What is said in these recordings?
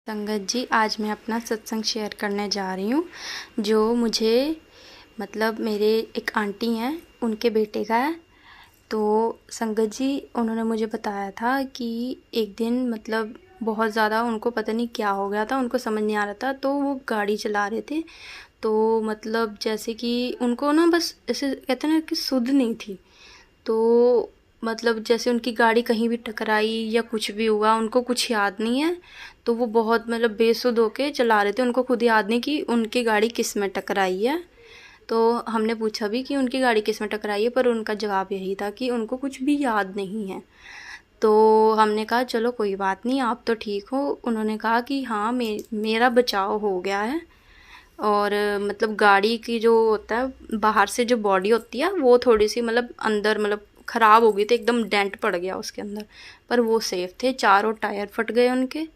संगत जी, आज मैं अपना सत्संग शेयर करने जा रही हूँ जो मुझे मतलब मेरे एक आंटी हैं उनके बेटे का है। तो संगत जी उन्होंने मुझे बताया था कि एक दिन मतलब बहुत ज़्यादा उनको पता नहीं क्या हो गया था, उनको समझ नहीं आ रहा था। तो वो गाड़ी चला रहे थे तो मतलब जैसे कि उनको ना बस ऐसे कहते हैं ना कि सुध नहीं थी। तो मतलब जैसे उनकी गाड़ी कहीं भी टकराई या कुछ भी हुआ, उनको कुछ याद नहीं है। तो वो बहुत मतलब बेसुध होके चला रहे थे, उनको खुद याद नहीं कि उनकी गाड़ी किस में टकराई है। तो हमने पूछा भी कि उनकी गाड़ी किस में टकराई है, पर उनका जवाब यही था कि उनको कुछ भी याद नहीं है। तो हमने कहा चलो कोई बात नहीं, आप तो ठीक हो। उन्होंने कहा कि हाँ मेरा बचाव हो गया है। और मतलब गाड़ी की जो होता है बाहर से जो बॉडी होती है वो थोड़ी सी मतलब अंदर मतलब ख़राब हो गई थी, एकदम डेंट पड़ गया उसके अंदर। पर वो सेफ थे, चारों टायर फट गए उनके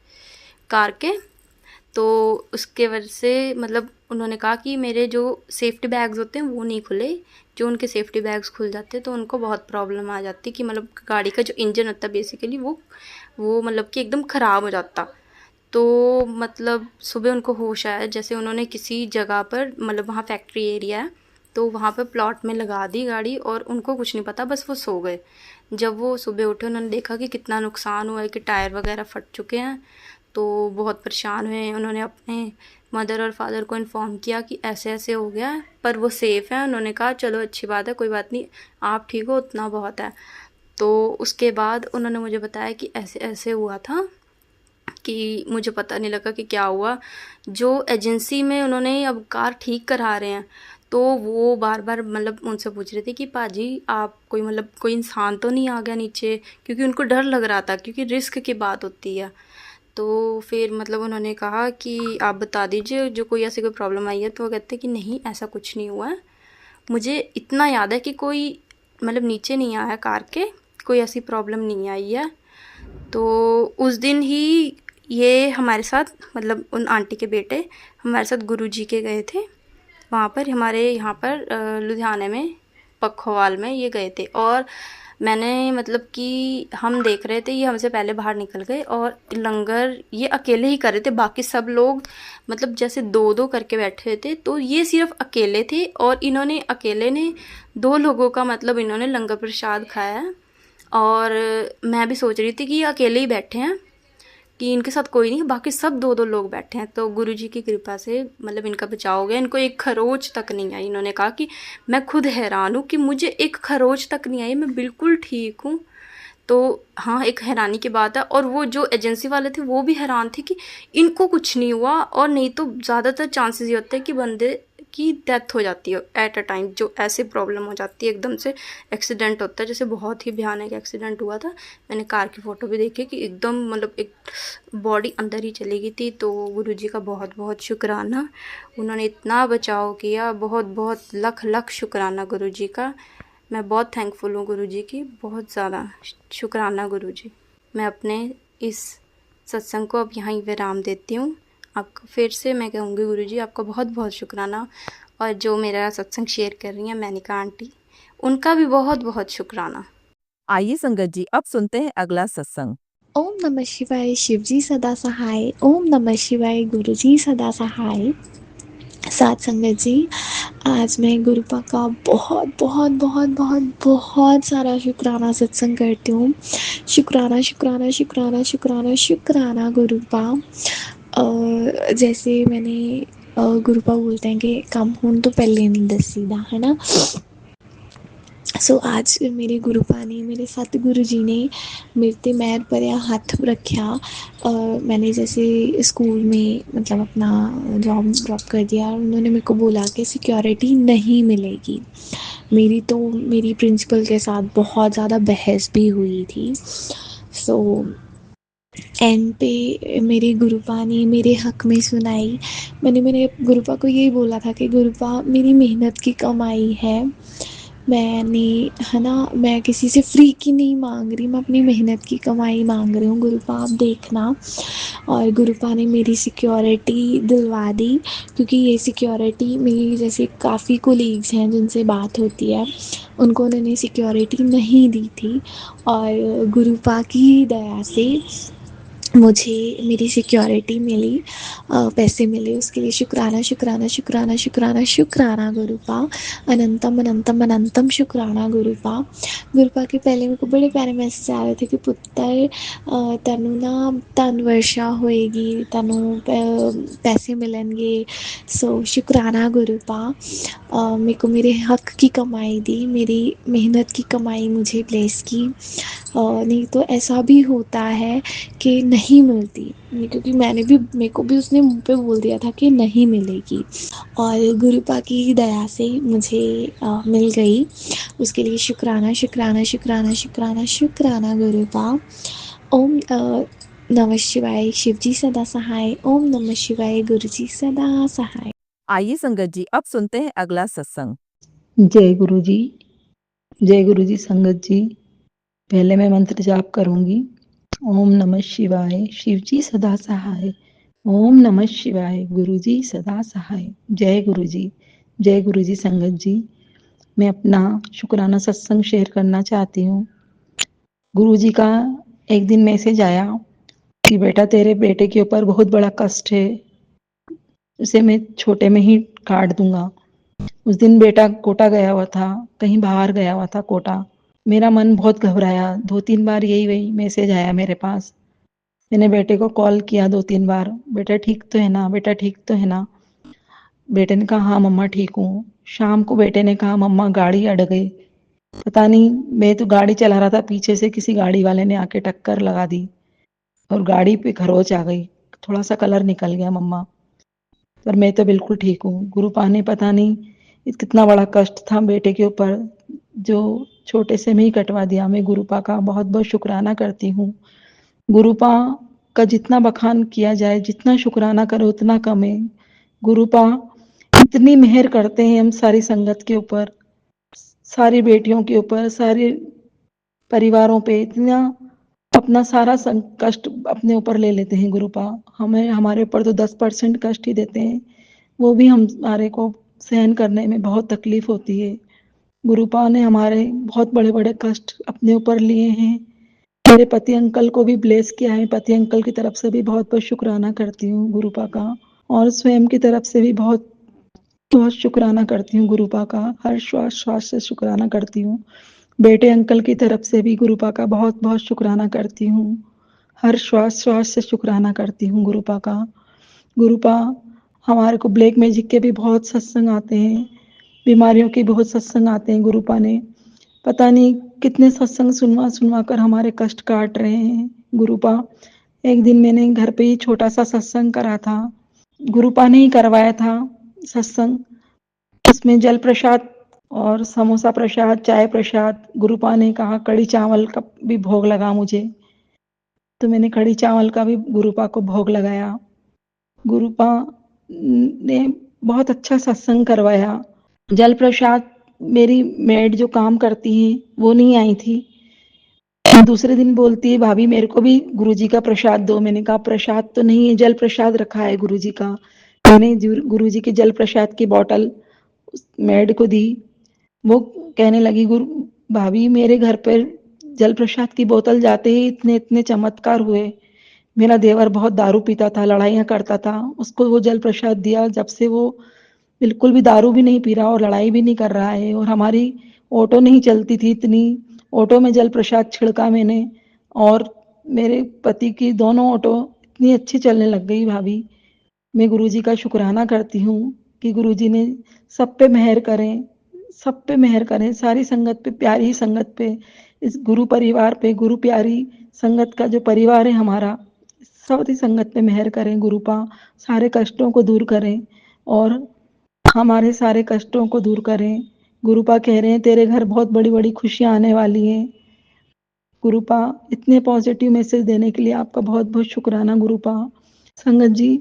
कार के। तो उसके वजह से मतलब उन्होंने कहा कि मेरे जो सेफ्टी बैग्स होते हैं वो नहीं खुले। जो उनके सेफ्टी बैग्स खुल जाते तो उनको बहुत प्रॉब्लम आ जाती कि मतलब गाड़ी का जो इंजन होता है बेसिकली वो मतलब कि एकदम ख़राब हो जाता। तो मतलब सुबह उनको होश आया, जैसे उन्होंने किसी जगह पर मतलब वहाँ फैक्ट्री एरिया है तो वहाँ पे प्लॉट में लगा दी गाड़ी और उनको कुछ नहीं पता, बस वो सो गए। जब वो सुबह उठे उन्होंने देखा कि कितना नुकसान हुआ है, कि टायर वगैरह फट चुके हैं। तो बहुत परेशान हुए, उन्होंने अपने मदर और फादर को इन्फॉर्म किया कि ऐसे ऐसे हो गया है, पर वो सेफ़ है। उन्होंने कहा चलो अच्छी बात है, कोई बात नहीं, आप ठीक हो उतना बहुत है। तो उसके बाद उन्होंने मुझे बताया कि ऐसे ऐसे हुआ था कि मुझे पता नहीं लगा कि क्या हुआ। जो एजेंसी में उन्होंने अब कार ठीक करा रहे हैं तो वो बार बार मतलब उनसे पूछ रहे थे कि पाजी आप कोई मतलब कोई इंसान तो नहीं आ गया नीचे, क्योंकि उनको डर लग रहा था, क्योंकि रिस्क की बात होती है। तो फिर मतलब उन्होंने कहा कि आप बता दीजिए जो कोई ऐसी कोई प्रॉब्लम आई है। तो वो कहते कि नहीं ऐसा कुछ नहीं हुआ है, मुझे इतना याद है कि कोई मतलब नीचे नहीं आया कार के, कोई ऐसी प्रॉब्लम नहीं आई है। तो उस दिन ही ये हमारे साथ मतलब उन आंटी के बेटे हमारे साथ गुरुजी के गए थे। वहाँ पर हमारे यहाँ पर लुधियाने में पखवाल में ये गए थे। और मैंने मतलब कि हम देख रहे थे, ये हमसे पहले बाहर निकल गए और लंगर ये अकेले ही कर रहे थे। बाकी सब लोग मतलब जैसे दो दो करके बैठे थे, तो ये सिर्फ अकेले थे और इन्होंने अकेले ने दो लोगों का मतलब इन्होंने लंगर प्रसाद खाया है। और मैं भी सोच रही थी कि ये अकेले ही बैठे हैं, कि इनके साथ कोई नहीं, बाकी सब दो दो लोग बैठे हैं। तो गुरुजी की कृपा से मतलब इनका बचाव हो गया, इनको एक खरोच तक नहीं आई। इन्होंने कहा कि मैं खुद हैरान हूँ कि मुझे एक खरोच तक नहीं आई, मैं बिल्कुल ठीक हूँ। तो हाँ, एक हैरानी की बात है। और वो जो एजेंसी वाले थे वो भी हैरान थे कि इनको कुछ नहीं हुआ। और नहीं तो ज़्यादातर चांसेस ये होते हैं कि बंदे की डेथ हो जाती है एट अ टाइम, जो ऐसे प्रॉब्लम हो जाती है एकदम से एक्सीडेंट होता है। जैसे बहुत ही भयानक एक्सीडेंट हुआ था, मैंने कार की फ़ोटो भी देखी कि एकदम मतलब एक बॉडी अंदर ही चली गई थी। तो गुरुजी का बहुत बहुत शुक्राना, उन्होंने इतना बचाव किया। बहुत बहुत लख लख शुक्राना गुरुजी का। मैं बहुत थैंकफुल हूँ गुरुजी की, बहुत ज़्यादा शुक्राना गुरुजी। मैं अपने इस सत्संग को अब यहाँ ही विराम देती हूँ। आपको फिर से मैं कहूँगी गुरुजी आपका बहुत बहुत शुक्राना। और जो मेरा सत्संग शेयर कर रही हैं मैनिका आंटी, उनका भी बहुत बहुत शुक्राना। आइए संगत जी अब सुनते हैं अगला सत्संग। ओम नमः शिवाय शिवजी सदा सहाय। ओम नमः शिवाय गुरुजी सदा सहाय। साथ संगत जी, आज मैं गुरुपा का बहुत बहुत बहुत बहुत बहुत सारा शुक्राना सत्संग करती हूँ। शुक्राना शुक्राना शुक्राना शुक्राना शुक्राना गुरुपा। जैसे मैंने गुरुपा बोलते हैं कि कम हूँ तो पहले नहीं दसीदा, है ना। आज मेरे गुरुपा ने, मेरे सतगुरु जी ने मेरे ते मैर भरिया हथ रखा। मैंने जैसे स्कूल में मतलब अपना जॉब ड्रॉप कर दिया, और उन्होंने मेरे को बोला कि सिक्योरिटी नहीं मिलेगी। मेरी प्रिंसिपल के साथ बहुत ज़्यादा बहस भी हुई थी। एंड पे मेरे गुरुपा ने मेरे हक में सुनाई। मैंने मेरे गुरुपा को यही बोला था कि गुरुपा मेरी मेहनत की कमाई है, मैंने, है ना, मैं किसी से फ्री की नहीं मांग रही, मैं अपनी मेहनत की कमाई मांग रही हूँ गुरुपा, आप देखना। और गुरुपा ने मेरी सिक्योरिटी दिलवा दी, क्योंकि ये सिक्योरिटी मेरी जैसे काफ़ी कोलीग्स हैं जिनसे बात होती है, उनको उन्होंने सिक्योरिटी नहीं दी थी। और गुरुपा की दया से मुझे मेरी सिक्योरिटी मिली, पैसे मिले, उसके लिए शुक्राना शुक्राना शुक्राना शुक्राना शुक्राना गुरुपा। अनंतम अनंतम अनंतम शुक्राना गुरुपा। गुरुपा के पहले मेरे को बड़े प्यारे मैसेज आ रहे थे कि पुत्र तनु ना धन वर्षा होएगी, तनु पैसे मिलेंगे। सो शुक्राना गुरुपा। मेरे को मेरे हक की कमाई दी, मेरी मेहनत की कमाई मुझे ब्लेस की। नहीं तो ऐसा भी होता है कि नहीं मिलती, क्योंकि मेरे को भी उसने मुंह पे बोल दिया था कि नहीं मिलेगी, और गुरुपा की दया से मुझे मिल गई। उसके लिए शुक्राना शुक्राना शुक्राना शुक्राना शुक्राना गुरुपा। ओम नमः शिवाय, शिवजी सदा सहाय। ओम नमः शिवाय, गुरुजी सदा सहाय। आइए संगत जी अब सुनते हैं अगला सत्संग। जय गुरु जी। जय गुरु जी। संगत जी, पहले मैं मंत्र जाप करूंगी। ओम नमः शिवाय, शिव जी सदा सहाय। ओम नमः शिवाय, गुरु जी सदा सहाय। जय गुरु जी। जय गुरु जी। संगत जी, मैं अपना शुक्राना सत्संग शेयर करना चाहती हूँ। गुरु जी का एक दिन मैसेज आया कि बेटा तेरे बेटे के ऊपर बहुत बड़ा कष्ट है, उसे मैं छोटे में ही काट दूंगा। उस दिन बेटा कोटा गया हुआ था, कहीं बाहर गया हुआ था कोटा। मेरा मन बहुत घबराया, 2-3 बार यही मैसेज आया मेरे पास। मैंने बेटे को कॉल किया 2-3 बार, बेटा ठीक तो है ना, बेटा ठीक तो है ना। बेटे ने कहा हाँ मम्मा ठीक हूँ। शाम को बेटे ने कहा मम्मा गाड़ी अड़ गई। पता नहीं, मैं तो गाड़ी चला रहा था, पीछे से किसी गाड़ी वाले ने आके टक्कर लगा दी और गाड़ी पे खरोच आ गई, थोड़ा सा कलर निकल गया मम्मा, पर मैं तो बिल्कुल ठीक हूँ। गुरुपा ने पता नहीं कितना बड़ा कष्ट था बेटे के ऊपर, जो छोटे से में ही कटवा दिया। मैं गुरुपा का बहुत बहुत शुक्राना करती हूँ। गुरुपा का जितना बखान किया जाए, जितना शुक्राना करो उतना कम है। गुरुपा इतनी मेहर करते हैं हम सारी संगत के ऊपर, सारी बेटियों के ऊपर, सारे परिवारों पे, इतना अपना सारा कष्ट अपने ऊपर ले लेते हैं गुरुपा। हमें हमारे ऊपर तो 10% कष्ट ही देते हैं, वो भी हमारे को सहन करने में बहुत तकलीफ होती है। गुरुपा ने हमारे बहुत बड़े बड़े कष्ट अपने ऊपर लिए हैं। मेरे पति अंकल को भी ब्लेस किया है, पति अंकल की तरफ से भी बहुत बहुत शुक्राना करती हूँ गुरुपा का, और स्वयं की तरफ से भी बहुत बहुत शुक्राना करती हूँ गुरुपा का। हर श्वास श्वास से शुक्राना करती हूँ। बेटे अंकल की तरफ से भी गुरुपा का बहुत बहुत शुक्राना करती हूँ। हर श्वास श्वास से शुक्राना करती हूँ गुरुपा का। गुरुपा, हमारे को ब्लैक मैजिक के भी बहुत सत्संग आते हैं, बीमारियों के बहुत सत्संग आते हैं। गुरुपा ने पता नहीं कितने सत्संग सुनवा सुनवा कर हमारे कष्ट काट रहे हैं। गुरुपा, एक दिन मैंने घर पे ही छोटा सा सत्संग करा था, गुरुपा ने ही करवाया था सत्संग। उसमें जल प्रसाद और समोसा प्रसाद, चाय प्रसाद, गुरुपा ने कहा कड़ी चावल का भी भोग लगा मुझे, तो मैंने कड़ी चावल का भी गुरुपा को भोग लगाया। गुरुपा ने बहुत अच्छा सत्संग करवाया। जल प्रसाद मेरी मेड जो काम करती हैं वो नहीं आई थी, दूसरे दिन बोलती है भाभी मेरे को भी गुरुजी का प्रसाद दो। मैंने कहा प्रसाद तो नहीं है, जल प्रसाद रखा है गुरुजी का। मैंने गुरुजी के जल प्रसाद की बोतल मेड को दी। वो कहने लगी गुरु भाभी मेरे घर पर जल प्रसाद की बोतल जाते ही इतने इतने चमत्कार हुए। मेरा देवर बहुत दारू पीता था, लड़ाइयाँ करता था, उसको वो जल प्रसाद दिया, जब से वो बिल्कुल भी दारू भी नहीं पी रहा और लड़ाई भी नहीं कर रहा है। और हमारी ऑटो नहीं चलती थी इतनी, ऑटो में जल प्रसाद छिड़का मैंने, और मेरे पति की दोनों ऑटो इतनी अच्छी चलने लग गई। भाभी, मैं गुरुजी का शुक्राना करती हूँ कि गुरुजी ने सब पे मेहर करें, सब पे मेहर करें, सारी संगत पे, प्यारी संगत पे, इस गुरु परिवार पे, गुरु प्यारी संगत का जो परिवार है हमारा, सारी संगत पे मेहर करें। गुरुपा सारे कष्टों को दूर करें और हमारे सारे कष्टों को दूर करें। गुरुपा कह रहे हैं तेरे घर बहुत बड़ी बड़ी खुशियां आने वाली हैं। गुरुपा, इतने पॉजिटिव मैसेज देने के लिए आपका बहुत बहुत शुक्राना गुरुपा। संगत जी,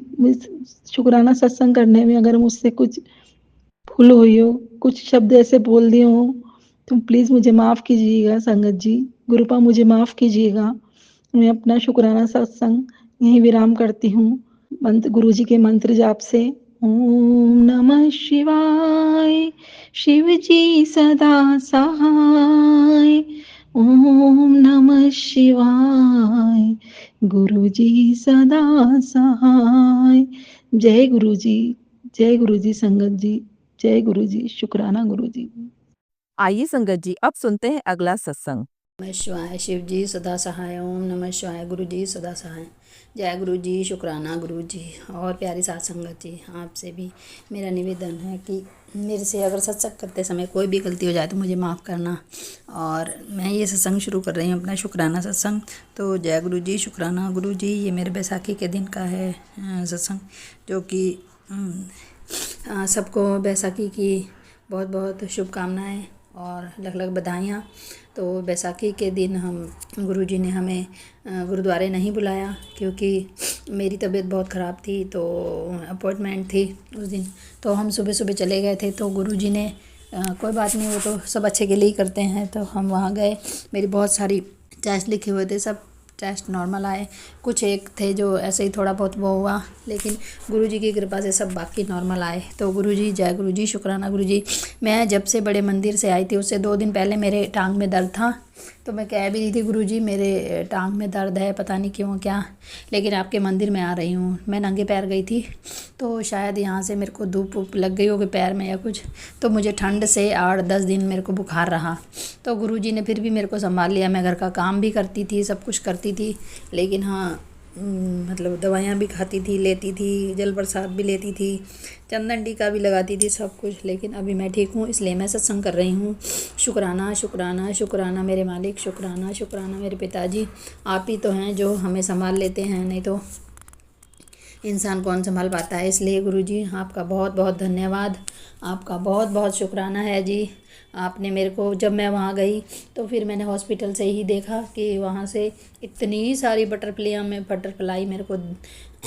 शुक्राना सत्संग करने में अगर मुझसे कुछ भूल हुई हो, कुछ शब्द ऐसे बोल दिए हो, तो प्लीज़ मुझे माफ़ कीजिएगा संगत जी। गुरुपा मुझे माफ़ कीजिएगा। मैं अपना शुक्राना सत्संग यहीं विराम करती हूँ मंत्र, गुरुजी के मंत्र जाप से। ओम नमः शिवाय, शिव जी सदा सहाय। ओम नमः शिवाय। गुरु जी सदा सहाय। जय गुरु जी, जय गुरु जी संगत जी, जय गुरु जी, शुक्राना गुरु जी। आइए संगत जी अब सुनते हैं अगला सत्संग। नमः शिवाय। शिव जी सदा सहाय। ओम नमः शिवाय। गुरु जी सदा सहाय। जय गुरु जी, शुक्राना गुरु जी। और प्यारी साथ संगत जी, आपसे भी मेरा निवेदन है कि मेरे से अगर सत्संग करते समय कोई भी गलती हो जाए तो मुझे माफ़ करना। और मैं ये सत्संग शुरू कर रही हूँ, अपना शुक्राना सत्संग। तो जय गुरु जी, शुक्राना गुरु जी। ये मेरे बैसाखी के दिन का है सत्संग, जो कि सबको बैसाखी की बहुत बहुत शुभकामनाएँ और लख लख बधाइयाँ। तो बैसाखी के दिन हम गुरुजी ने हमें गुरुद्वारे नहीं बुलाया, क्योंकि मेरी तबीयत बहुत ख़राब थी, तो अपॉइंटमेंट थी उस दिन। तो हम सुबह सुबह चले गए थे। तो गुरुजी ने कोई बात नहीं, वो तो सब अच्छे के लिए ही करते हैं। तो हम वहाँ गए। मेरी बहुत सारी टेस्ट लिखे हुए थे, सब टेस्ट नॉर्मल आए। कुछ एक थे जो ऐसे ही थोड़ा बहुत वो हुआ, लेकिन गुरुजी की कृपा से सब बाकी नॉर्मल आए। तो गुरुजी, जय गुरुजी, शुक्राना गुरुजी। मैं जब से बड़े मंदिर से आई थी, उससे 2 दिन पहले मेरे टांग में दर्द था। तो मैं कह भी रही थी, गुरुजी मेरे टांग में दर्द है, पता नहीं क्यों क्या, लेकिन आपके मंदिर में आ रही हूँ। मैं नंगे पैर गई थी, तो शायद यहाँ से मेरे को धूप वूप लग गई होगी पैर में या कुछ, तो मुझे ठंड से 8-10 दिन मेरे को बुखार रहा। तो गुरुजी ने फिर भी मेरे को संभाल लिया। मैं घर का काम भी करती थी, सब कुछ करती थी, लेकिन हाँ मतलब दवाइयाँ भी खाती थी, लेती थी, जल प्रसाद भी लेती थी, चंदन टीका भी लगाती थी, सब कुछ। लेकिन अभी मैं ठीक हूँ, इसलिए मैं सत्संग कर रही हूँ। शुक्राना शुक्राना शुक्राना मेरे मालिक, शुक्राना शुक्राना मेरे पिताजी। आप ही तो हैं जो हमें संभाल लेते हैं, नहीं तो इंसान कौन संभाल पाता है। इसलिए गुरुजी आपका बहुत बहुत धन्यवाद, आपका बहुत बहुत शुक्राना है जी। आपने मेरे को, जब मैं वहाँ गई तो फिर मैंने हॉस्पिटल से ही देखा कि वहाँ से इतनी सारी बटरफ्लाई मेरे को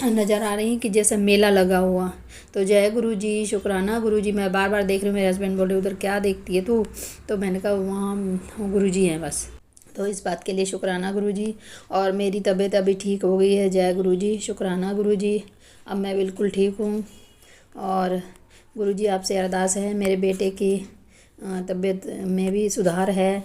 नज़र आ रही कि जैसे मेला लगा हुआ। तो जय गुरुजी, शुक्राना गुरुजी। मैं बार बार देख रही हूँ, मेरे हस्बैंड बोल रहे उधर क्या देखती है तू, तो मैंने कहा वहाँ गुरुजी हैं बस। तो इस बात के लिए शुक्राना गुरुजी। और मेरी तबीयत अभी ठीक हो गई है, जय गुरुजी, शुक्राना गुरुजी। अब मैं बिल्कुल ठीक हूँ। और गुरुजी आपसे अरदास है, मेरे बेटे की तबीयत में भी सुधार है,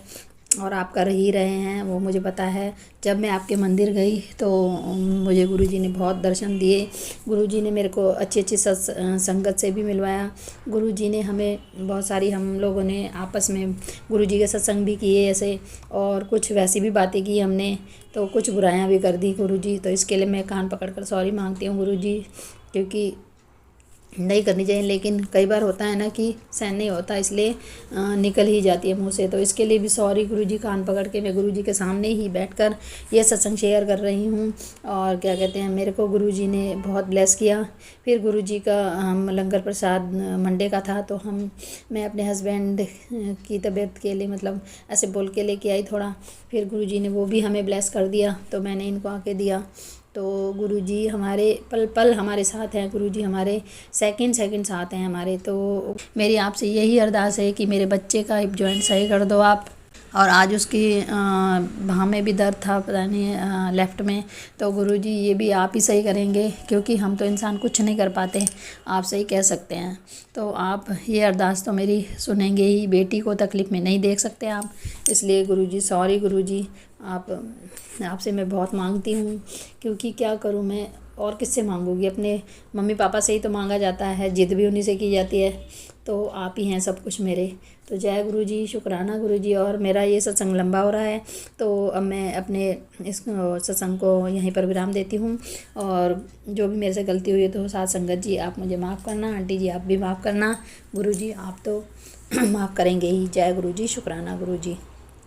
और आप कर ही रहे हैं, वो मुझे पता है। जब मैं आपके मंदिर गई तो मुझे गुरुजी ने बहुत दर्शन दिए। गुरुजी ने मेरे को अच्छी अच्छी संगत से भी मिलवाया। गुरुजी ने हमें बहुत सारी, हम लोगों ने आपस में गुरुजी के सत्संग भी किए ऐसे, और कुछ वैसी भी बातें की हमने, तो कुछ बुराइयां भी कर दी गुरुजी। तो इसके लिए मैं कान पकड़कर सॉरी मांगती हूँ गुरुजी, क्योंकि नहीं करनी चाहिए, लेकिन कई बार होता है ना कि सहन नहीं होता, इसलिए निकल ही जाती है मुंह से। तो इसके लिए भी सॉरी गुरुजी। कान पकड़ के मैं गुरुजी के सामने ही बैठकर ये सत्संग शेयर कर रही हूँ। और क्या कहते हैं, मेरे को गुरुजी ने बहुत ब्लेस किया। फिर गुरुजी का हम लंगर प्रसाद मंडे का था, तो मैं अपने हस्बैंड की तबीयत के लिए मतलब ऐसे बोल के लेके आई थोड़ा। फिर गुरुजी ने वो भी हमें ब्लेस कर दिया, तो मैंने इनको आके दिया। तो गुरुजी हमारे पल पल हमारे साथ हैं, गुरुजी हमारे सेकंड साथ हैं हमारे। तो मेरी आपसे यही अरदास है कि मेरे बच्चे का हिप जॉइंट सही कर दो आप। और आज उसकी बाह में भी दर्द था, पता नहीं लेफ़्ट में, तो गुरुजी ये भी आप ही सही करेंगे, क्योंकि हम तो इंसान कुछ नहीं कर पाते, आप सही कह सकते हैं। तो आप ये अरदास तो मेरी सुनेंगे ही, बेटी को तकलीफ़ में नहीं देख सकते आप, इसलिए गुरुजी सॉरी गुरुजी। आपसे मैं बहुत मांगती हूँ, क्योंकि क्या करूँ मैं, और किससे मांगूँगी, अपने मम्मी पापा से ही तो मांगा जाता है, जिद भी उन्हीं से की जाती है। तो आप ही हैं सब कुछ मेरे। तो जय गुरुजी, शुक्राना गुरुजी। और मेरा ये सत्संग लंबा हो रहा है, तो अब मैं अपने इस सत्संग को यहीं पर विराम देती हूँ। और जो भी मेरे से गलती हुई है तो साथ संगत जी आप मुझे माफ़ करना, आंटी जी आप भी माफ़ करना, गुरुजी आप तो माफ़ करेंगे ही। जय गुरुजी, शुक्राना गुरुजी।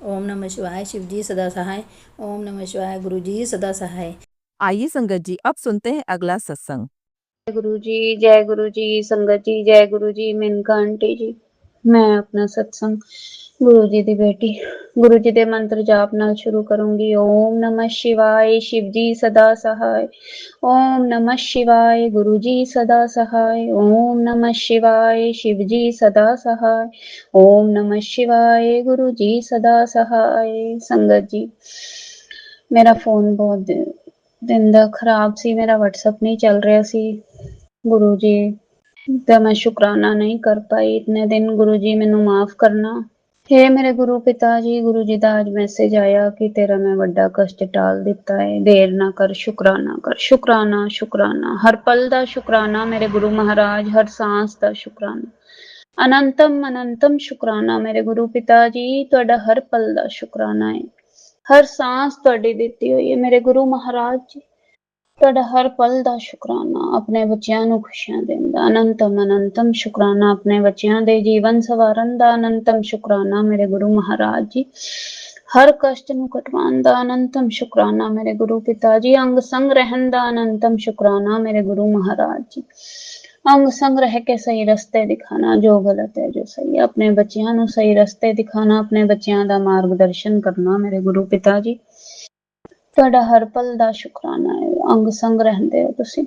ओम नमः शिवाय। शिव जी सदा सहाय। ओम नमः शिवाय। गुरुजी सदा सहाय। आइए संगत जी अब सुनते हैं अगला सत्संग। जय गुरु जी संगत जी, जय गुरु जी। मेनका आंटी जी, मैं अपना सत्संग गुरु जी दी बेटी गुरु जी दे मंत्र जाप नाल शुरू करूंगी। ओम नमः शिवाय। शिव जी सदा सहाय। ओम नमः शिवाय। गुरु जी सदा सहाय। ओम नमः शिवाय। शिव जी सदा सहाय। ओम नमः शिवाय। गुरु जी सदा सहाय। संगत जी, मेरा फोन बहुत दिन ਦਾ ਖਰਾਬ ਸੀ, ਮੇਰਾ WhatsApp नहीं चल रहा सी गुरु जी, तो मैं शुकराना नहीं कर पाई इतने दिन। गुरु जी मैनू माफ करना, हे ਮੇਰੇ ਗੁਰੂ ਪਿਤਾ ਜੀ, ਗੁਰੂ ਜੀ ਦਾ ਅੱਜ ਮੈਸੇਜ ਆਇਆ ਕਿ ਤੇਰਾ ਮੈਂ ਵੱਡਾ ਕਸ਼ਟ ਟਾਲ ਦਿੱਤਾ ਹੈ। ਦੇਰ ਨਾ ਕਰ, ਸ਼ੁਕਰਾਨਾ ਕਰ। ਸ਼ੁਕਰਾਨਾ, ਸ਼ੁਕਰਾਨਾ, ਹਰ ਪਲ ਦਾ ਸ਼ੁਕਰਾਨਾ ਮੇਰੇ ਗੁਰੂ ਮਹਾਰਾਜ, ਹਰ ਸਾਂਸ ਦਾ ਸ਼ੁਕਰਾਨਾ। ਅਨੰਤਮ ਅਨੰਤਮ ਸ਼ੁਕਰਾਨਾ ਮੇਰੇ ਗੁਰੂ ਪਿਤਾ ਜੀ, ਤੁਹਾਡਾ ਹਰ ਪਲ ਦਾ ਸ਼ੁਕਰਾਨਾ ਹੈ। ਹਰ ਸਾਂਸ ਤੁਹਾਡੀ ਦਿੱਤੀ ਹੋਈ ਹੈ ਮੇਰੇ ਗੁਰੂ ਮਹਾਰਾਜ ਜੀ, ਤੁਹਾਡਾ ਹਰ ਪਲ ਦਾ ਸ਼ੁਕਰਾਨਾ। ਆਪਣੇ ਬੱਚਿਆਂ ਨੂੰ ਖੁਸ਼ੀਆਂ ਦੇਣ ਦਾ ਅਨੰਤਮ ਅਨੰਤਮ ਸ਼ੁਕਰਾਨਾ। ਆਪਣੇ ਬੱਚਿਆਂ ਦੇ ਜੀਵਨ ਸਵਾਰਨ ਦਾ ਅਨੰਤਮ ਸ਼ੁਕਰਾਨਾ ਮੇਰੇ ਗੁਰੂ ਮਹਾਰਾਜ ਜੀ। ਹਰ ਕਸ਼ਟ ਨੂੰ ਕਟਵਾਉਣ ਦਾ ਅਨੰਤਮ ਸ਼ੁਕਰਾਨਾ ਮੇਰੇ ਗੁਰੂ ਪਿਤਾ ਜੀ। ਅੰਗ ਸੰਗ ਰਹਿਣ ਦਾ ਅਨੰਤਮ ਸ਼ੁਕਰਾਨਾ ਮੇਰੇ ਗੁਰੂ ਮਹਾਰਾਜ ਜੀ। ਅੰਗ ਸੰਗ ਰਹਿ ਕੇ ਸਹੀ ਰਸਤੇ ਦਿਖਾਣਾ, ਜੋ ਗਲਤ ਹੈ ਜੋ ਸਹੀ ਹੈ। ਆਪਣੇ ਬੱਚਿਆਂ ਨੂੰ ਸਹੀ ਰਸਤੇ ਦਿਖਾਣਾ, ਆਪਣੇ ਬੱਚਿਆਂ ਦਾ ਮਾਰਗਦਰਸ਼ਨ ਕਰਨਾ ਮੇਰੇ ਗੁਰੂ ਪਿਤਾ ਜੀ। ਤੁਹਾਡਾ ਹਰ ਪਲ ਦਾ ਸ਼ੁਕਰਾਨਾ ਹੈ। ਅੰਗ ਸੰਗ ਰਹਿੰਦੇ ਹੋ ਤੁਸੀਂ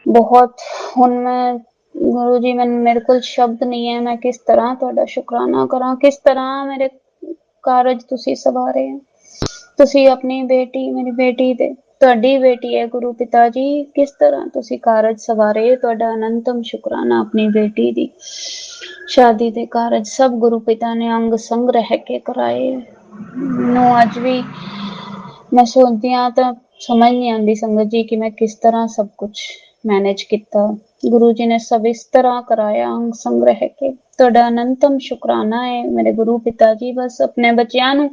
ਬਹੁਤ। ਹੁਣ ਮੈਂ ਗੁਰੂ ਜੀ, ਮੇਰੇ ਕੋਲ ਸ਼ਬਦ ਨਹੀਂ ਹੈ, ਮੈਂ ਕਿਸ ਤਰ੍ਹਾਂ ਤੁਹਾਡਾ ਸ਼ੁਕਰਾਨਾ ਕਰਾਂ, ਕਿਸ ਤਰ੍ਹਾਂ ਮੇਰੇ ਕਾਰਜ ਤੁਸੀਂ ਸਵਾਰੇ ਹੋ। ਤੁਸੀਂ ਆਪਣੀ ਬੇਟੀ, ਮੇਰੀ ਬੇਟੀ ਦੇ, ਤੁਹਾਡੀ ਬੇਟੀ ਹੈ ਗੁਰੂ ਪਿਤਾ ਜੀ, ਕਿਸ ਤਰ੍ਹਾਂ ਤੁਸੀਂ ਕਾਰਜ ਸਵਾਰੇ। ਤੁਹਾਡਾ ਅਨੰਤਮ ਸ਼ੁਕਰਾਨਾ। ਆਪਣੀ ਬੇਟੀ ਦੀ ਸ਼ਾਦੀ ਦੇ ਕਾਰਜ ਸਭ ਗੁਰੂ ਪਿਤਾ ਨੇ ਅੰਗ ਸੰਗ ਰਹਿ ਕੇ ਕਰਾਏ। ਨੂੰ ਅੱਜ ਵੀ ਮੈਂ ਸੋਚਦੀ ਹਾਂ ਤਾਂ ਸਮਝ ਨਹੀਂ ਆਉਂਦੀ ਸੰਗਤ ਜੀ ਕਿ ਮੈਂ ਕਿਸ ਤਰ੍ਹਾਂ ਸਭ ਕੁਝ ਮੈਨੇਜ ਕੀਤਾ। ਗੁਰੂ ਜੀ ਨੇ ਸਭ ਇਸ ਤਰ੍ਹਾਂ ਕਰਾਇਆ ਅੰਗ ਸੰਗ ਰਹਿ ਕੇ। ਤੁਹਾਡਾ ਅਨੰਤਮ ਸ਼ੁਕਰਾਨਾ ਹੈ ਮੇਰੇ ਗੁਰੂ ਪਿਤਾ ਜੀ। ਬਸ ਆਪਣੇ ਬੱਚਿਆਂ ਨੂੰ,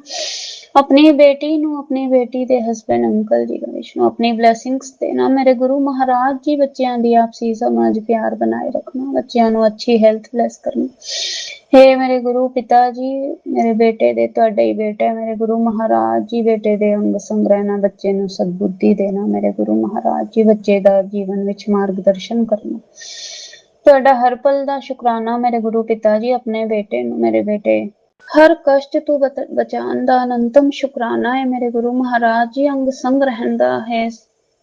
ਆਪਣੀ ਬੇਟੀ ਨੂੰ, ਆਪਣੀ ਬੇਟੀ ਦੇ ਹਸਬੈਂਡ ਅੰਕਲ ਜੀ ਗਣੇਸ਼ ਨੂੰ ਆਪਣੀ ਬਲੇਸਿੰਗਸ ਦੇਣਾ ਮੇਰੇ ਗੁਰੂ ਮਹਾਰਾਜ ਜੀ। ਬੱਚਿਆਂ ਦੀ ਆਪਸੀ ਸਮਝ ਪਿਆਰ ਬਣਾਏ ਰੱਖਣਾ, ਬੱਚਿਆਂ ਨੂੰ ਅੱਛੀ ਹੈਲਥ ਬਲੈਸ ਕਰਨੀ। ਹੇ ਮੇਰੇ ਗੁਰੂ ਪਿਤਾ ਜੀ, ਮੇਰੇ ਬੇਟੇ ਦੇ, ਤੁਹਾਡਾ ਹੀ ਬੇਟਾ ਹੈ ਮੇਰੇ ਗੁਰੂ ਮਹਾਰਾਜ ਜੀ, ਬੇਟੇ ਦੇ ਅੰਗ ਸੰਗ ਰਹਿਣਾ, ਬੱਚੇ ਨੂੰ ਸਦਬੁੱਧੀ ਦੇਣਾ ਮੇਰੇ ਗੁਰੂ ਮਹਾਰਾਜ ਜੀ। ਬੱਚੇ ਦਾ ਜੀਵਨ ਵਿੱਚ ਮਾਰਗਦਰਸ਼ਨ ਕਰਨਾ। ਤੁਹਾਡਾ ਹਰ ਪਲ ਦਾ ਸ਼ੁਕਰਾਨਾ ਮੇਰੇ ਗੁਰੂ ਪਿਤਾ ਜੀ। ਆਪਣੇ ਬੇਟੇ ਨੂੰ, ਮੇਰੇ ਬੇਟੇ ਹਰ ਕਸ਼ਟ ਤੋਂ ਬਚਾਉਣ ਦਾ ਅਨੰਤਮ ਸ਼ੁਕਰਾਨਾ ਹੈ ਮੇਰੇ ਗੁਰੂ ਮਹਾਰਾਜ ਜੀ। ਅੰਗ ਸੰਗ ਰਹਿਣ ਦਾ ਹੈ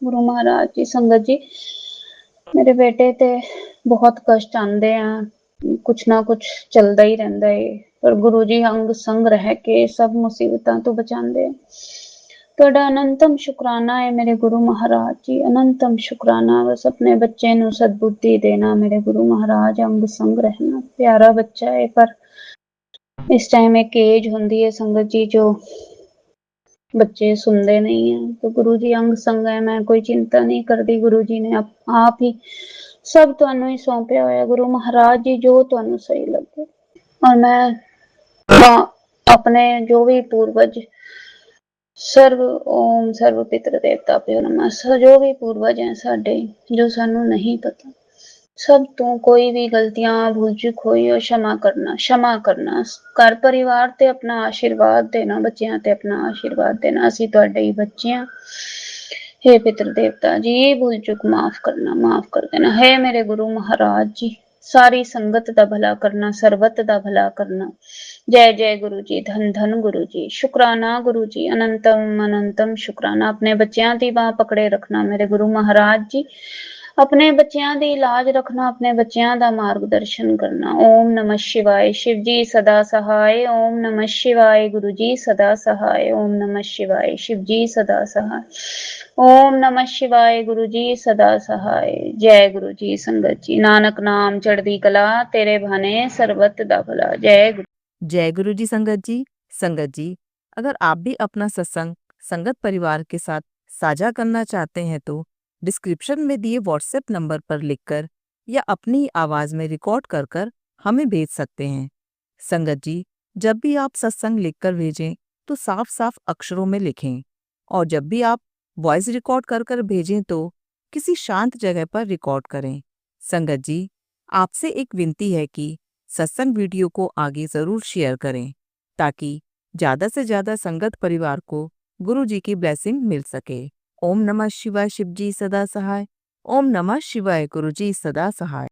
ਗੁਰੂ ਮਹਾਰਾਜ ਜੀ। ਸੰਗਤ ਜੀ, ਮੇਰੇ ਬੇਟੇ ਤੇ ਬਹੁਤ ਕਸ਼ਟ ਆਉਂਦੇ ਆ, ਕੁਛ ਨਾ ਕੁਛ ਚੱਲਦਾ ਹੀ ਰਹਿੰਦਾ ਹੈ, ਪਰ ਗੁਰੂ ਜੀ ਅੰਗ ਸੰਗ ਰਹਿ ਕੇ ਸਭ ਮੁਸੀਬਤਾਂ ਤੋਂ ਬਚਾਉਂਦੇ ਆ। ਤੁਹਾਡਾ ਅਨੰਤਮ ਸ਼ੁਕਰਾਨਾ ਹੈ ਮੇਰੇ ਗੁਰੂ ਮਹਾਰਾਜ ਜੀ। ਅਨੰਤਮ ਸ਼ੁਕਰਾਨਾ। ਬਸ ਆਪਣੇ ਬੱਚੇ ਨੂੰ ਸਦਬੁੱਧੀ ਦੇਣਾ ਮੇਰੇ ਗੁਰੂ ਮਹਾਰਾਜ, ਅੰਗ ਸੰਗ ਰਹਿਣਾ। ਪਿਆਰਾ ਬੱਚਾ ਹੈ, ਪਰ ਇਸ ਟਾਈਮ ਇੱਕ ਏਜ ਹੁੰਦੀ ਹੈ ਸੰਗਤ ਜੀ ਜੋ ਬੱਚੇ ਸੁਣਦੇ ਨਹੀਂ ਹੈ। तो गुरु जी अंग संग है, मैं कोई चिंता नहीं करती। गुरु जी ने आप ही सब ਤੁਹਾਨੂੰ ਹੀ ਸੌਂਪਿਆ ਹੋਇਆ। ਗੁਰੂ ਮਹਾਰਾਜ ਜੀ ਜੋ ਤੁਹਾਨੂੰ ਸਹੀ ਲੱਗੇ। ਔਰ ਮੈਂ ਆਪਣੇ ਜੋ ਵੀ ਪੂਰਵਜ ਸਰਵ ਓਮ ਸਰਵ ਪਿਤਰ ਦੇਵਤਾ ਪਿਓ ਨਮः, ਜੋ ਵੀ ਪੂਰਵਜ ਹੈ ਸਾਡੇ, ਜੋ ਸਾਨੂੰ ਨਹੀਂ ਪਤਾ, ਸਭ ਤੋਂ ਕੋਈ ਵੀ ਗਲਤੀਆਂ ਭੁੱਲ ਚੁੱਕ ਹੋਈ ਹੋ, क्षमा करना, क्षमा करना। ਘਰ ਪਰਿਵਾਰ ਤੇ ਆਪਣਾ ਆਸ਼ੀਰਵਾਦ ਦੇਣਾ, ਬੱਚਿਆਂ ਤੇ ਆਪਣਾ ਆਸ਼ੀਰਵਾਦ ਦੇਣਾ। ਅਸੀਂ ਤੁਹਾਡੇ ਹੀ ਬੱਚੇ ਹਾਂ। हे पितर देवता जी, भूल चुक माफ करना, माफ कर देना। हे मेरे गुरु महाराज जी, सारी संगत दा भला करना, सरबत दा भला करना। जय जय गुरु जी, धन धन गुरु जी। शुकराना गुरु जी, अनंतम अनंतम शुकराना। अपने बच्चों की बांह पकड़े रखना मेरे गुरु महाराज जी। अपने बच्चों की लाज रखना, अपने बच्चों का मार्गदर्शन करना। ओम नमः शिवाय। शिव जी सदा सहाय। ओम नमः शिवाय। गुरु जी सदा सहाय। ओम नमः शिवाय। शिव जी सदा सहाय। ओम नमः शिवाय। गुरु जी सदा सहाय। जय गुरु जी। संगत जी, नानक नाम चढ़दी कला, तेरे भाने सरबत दा भला। जय गुरु। जय गुरु जी। संगत जी, अगर आप भी अपना सत्संग संगत परिवार के साथ साझा करना चाहते हैं तो डिस्क्रिप्शन में दिए व्हाट्सएप नंबर पर लिखकर या अपनी आवाज में रिकॉर्ड कर हमें भेज सकते हैं। संगत जी, जब भी आप सत्संग लिखकर भेजें तो साफ साफ अक्षरों में लिखें, और जब भी आप वॉइस रिकॉर्ड कर भेजें तो किसी शांत जगह पर रिकॉर्ड करें। संगत जी, आपसे एक विनती है कि सत्संग वीडियो को आगे जरूर शेयर करें ताकि ज्यादा से ज्यादा संगत परिवार को गुरु जी की ब्लेसिंग मिल सके। ओम नमः शिवाय। शिव जी सदा सहाय। ओम नमः शिवाय। गुरु जी सदा सहाय।